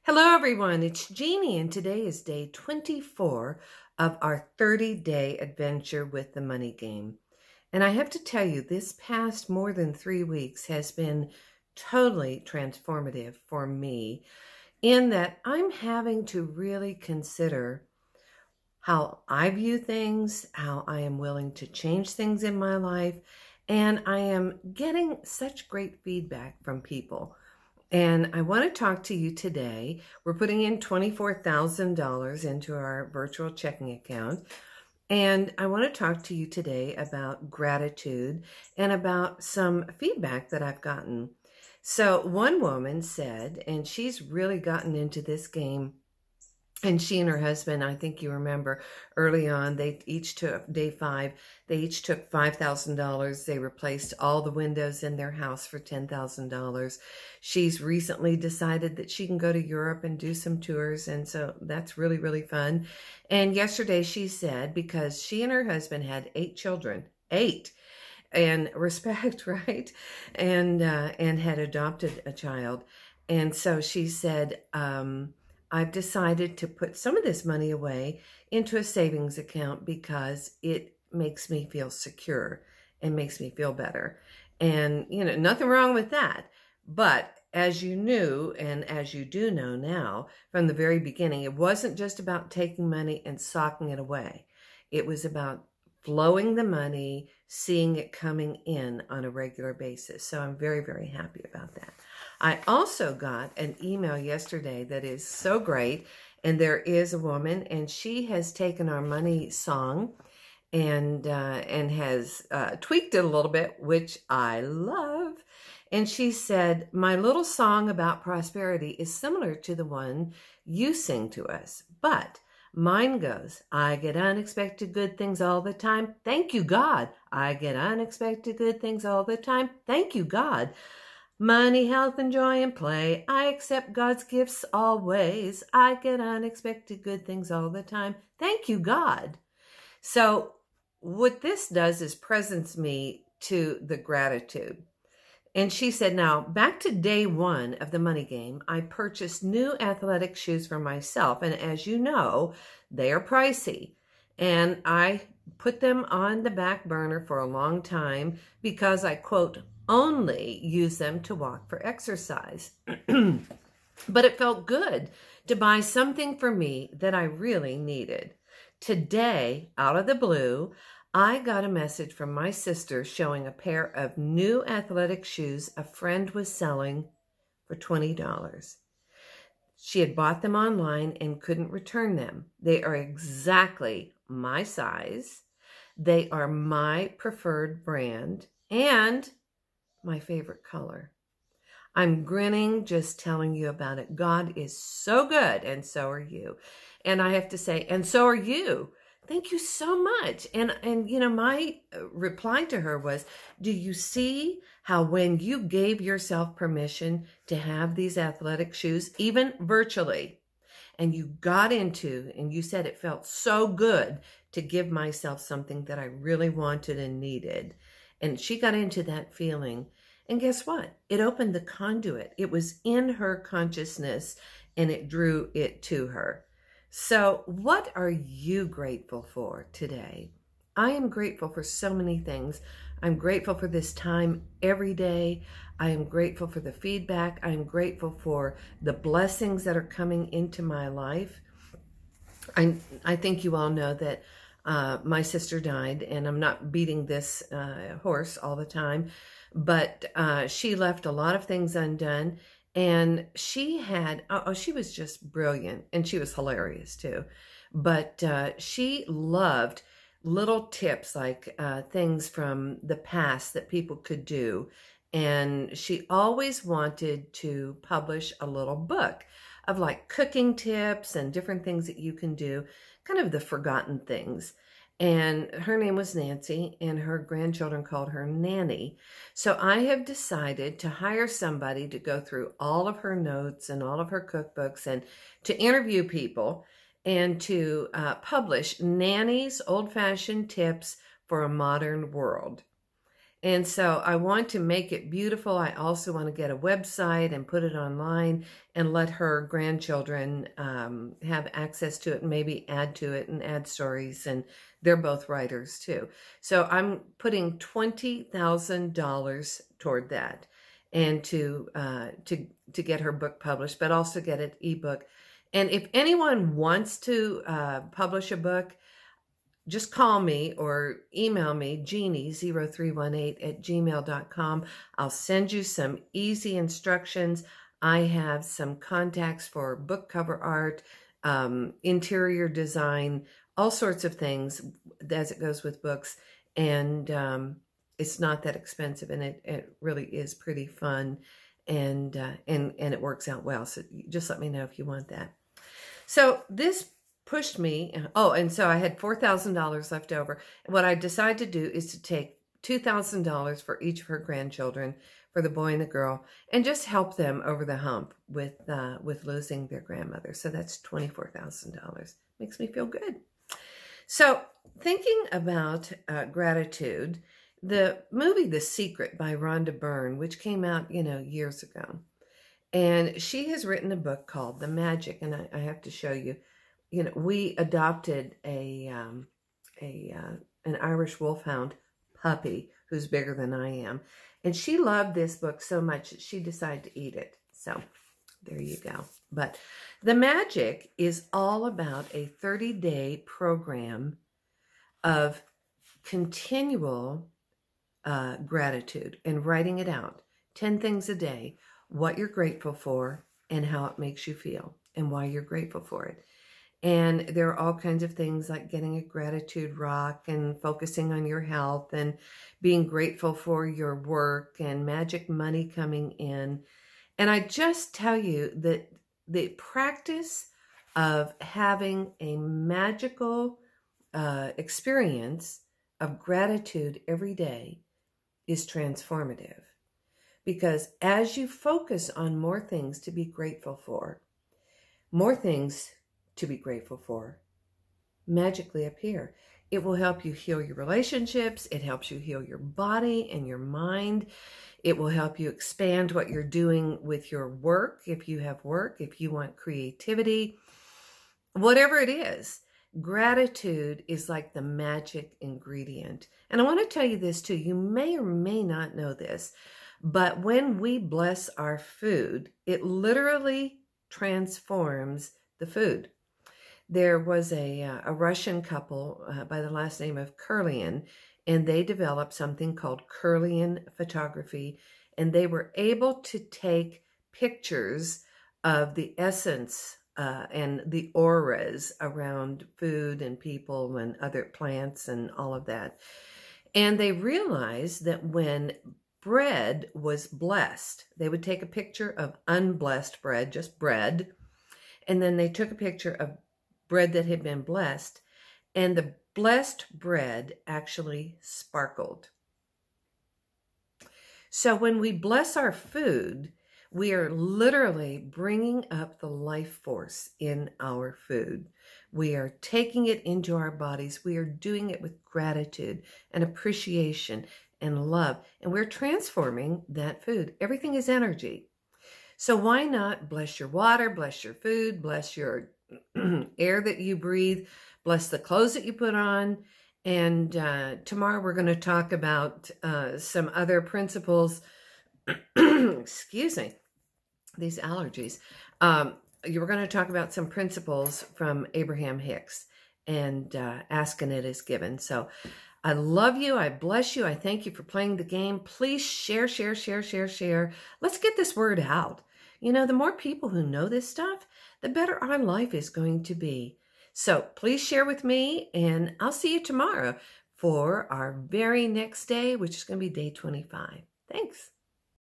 Hello everyone, it's Jeanie and today is day 24 of our 30-day adventure with the money game. And I have to tell you, this past more than 3 weeks has been totally transformative for me in that I'm having to really consider how I view things, how I am willing to change things in my life, and I am getting such great feedback from people. And I want to talk to you today. We're putting in $24,000 into our virtual checking account. And I want to talk to you today about gratitude and about some feedback that I've gotten. So one woman said, and she's really gotten into this game, and she and her husband, I think you remember early on, they each took, day 5, they each took $5,000. They replaced all the windows in their house for $10,000. She's recently decided that she can go to Europe and do some tours. And so that's really, really fun. And yesterday she said, because she and her husband had 8 children, 8, and respect, right? And had adopted a child. And so she said, I've decided to put some of this money away into a savings account because it makes me feel secure and makes me feel better. And, you know, nothing wrong with that. But as you knew, and as you do know now, from the very beginning, it wasn't just about taking money and socking it away. It was about flowing the money, seeing it coming in on a regular basis. So I'm very, very happy about that. I also got an email yesterday that is so great, and there is a woman, and she has taken our money song and has tweaked it a little bit, which I love. And she said, my little song about prosperity is similar to the one you sing to us, but mine goes, I get unexpected good things all the time. Thank you, God. I get unexpected good things all the time. Thank you, God. Money, health, and joy, and play. I accept God's gifts always. I get unexpected good things all the time. Thank you, God. So what this does is presents me to the gratitude. And she said, now, back to day 1 of the money game, I purchased new athletic shoes for myself. And as you know, they are pricey. And I put them on the back burner for a long time because I, quote, only use them to walk for exercise. But it felt good to buy something for me that I really needed. Today, out of the blue, I got a message from my sister showing a pair of new athletic shoes a friend was selling for $20. She had bought them online and couldn't return them. They are exactly my size. They are my preferred brand and my favorite color. I'm grinning just telling you about it. God is so good, and so are you. And I have to say, and so are you. Thank you so much. And you know, my reply to her was, do you see how when you gave yourself permission to have these athletic shoes, even virtually, and you got into, and you said it felt so good to give myself something that I really wanted and needed. And she got into that feeling. And guess what? It opened the conduit. It was in her consciousness and it drew it to her. So what are you grateful for today? I am grateful for so many things. I'm grateful for this time every day. I am grateful for the feedback. I am grateful for the blessings that are coming into my life. I think you all know that my sister died, and I'm not beating this horse all the time, but she left a lot of things undone. And she had, she was just brilliant, and she was hilarious too. But she loved little tips like things from the past that people could do. And she always wanted to publish a little book of like cooking tips and different things that you can do, kind of the forgotten things. And her name was Nancy, and her grandchildren called her Nanny. So I have decided to hire somebody to go through all of her notes and all of her cookbooks and to interview people and to publish Nanny's old-fashioned tips for a modern world. And so I want to make it beautiful. I also want to get a website and put it online and let her grandchildren have access to it and maybe add to it and add stories. And they're both writers too. So I'm putting $20,000 toward that, and to get her book published, but also get an ebook. And if anyone wants to publish a book, just call me or email me, Jeanie0318@gmail.com. I'll send you some easy instructions. I have some contacts for book cover art, interior design, all sorts of things as it goes with books. And it's not that expensive, and it really is pretty fun, and it works out well. So just let me know if you want that. So this pushed me. Oh, and so I had $4,000 left over. What I decided to do is to take $2,000 for each of her grandchildren, for the boy and the girl, and just help them over the hump with losing their grandmother. So that's $24,000. Makes me feel good. So thinking about gratitude, the movie The Secret by Rhonda Byrne, which came out, years ago, and she has written a book called The Magic, and I have to show you. We adopted an Irish wolfhound puppy who's bigger than I am. And she loved this book so much that she decided to eat it. So there you go. But The Magic is all about a 30-day program of continual gratitude and writing it out. 10 things a day, what you're grateful for and how it makes you feel and why you're grateful for it. And there are all kinds of things like getting a gratitude rock and focusing on your health and being grateful for your work and magic money coming in. And I just tell you that the practice of having a magical experience of gratitude every day is transformative. Because as you focus on more things to be grateful for, more things to be grateful for magically appear. It will help you heal your relationships. It helps you heal your body and your mind. It will help you expand what you're doing with your work. If you have work, if you want creativity, whatever it is, gratitude is like the magic ingredient. And I want to tell you this too. You may or may not know this, but when we bless our food, it literally transforms the food. There was a Russian couple by the last name of Kirlian, and they developed something called Kirlian photography, and they were able to take pictures of the essence and the auras around food and people and other plants and all of that. And they realized that when bread was blessed, they would take a picture of unblessed bread, just bread, and then they took a picture of bread that had been blessed, and the blessed bread actually sparkled. So when we bless our food, we are literally bringing up the life force in our food. We are taking it into our bodies. We are doing it with gratitude and appreciation and love, and we're transforming that food. Everything is energy. So why not bless your water, bless your food, bless your air that you breathe, bless the clothes that you put on. And tomorrow we're going to talk about some other principles. Excuse me, these allergies. You were going to talk about some principles from Abraham Hicks, and ask and it is given. So I love you. I bless you. I thank you for playing the game. Please share, share, share, share, share. Let's get this word out. The more people who know this stuff, the better our life is going to be. So please share with me, and I'll see you tomorrow for our very next day, which is going to be day 25. Thanks.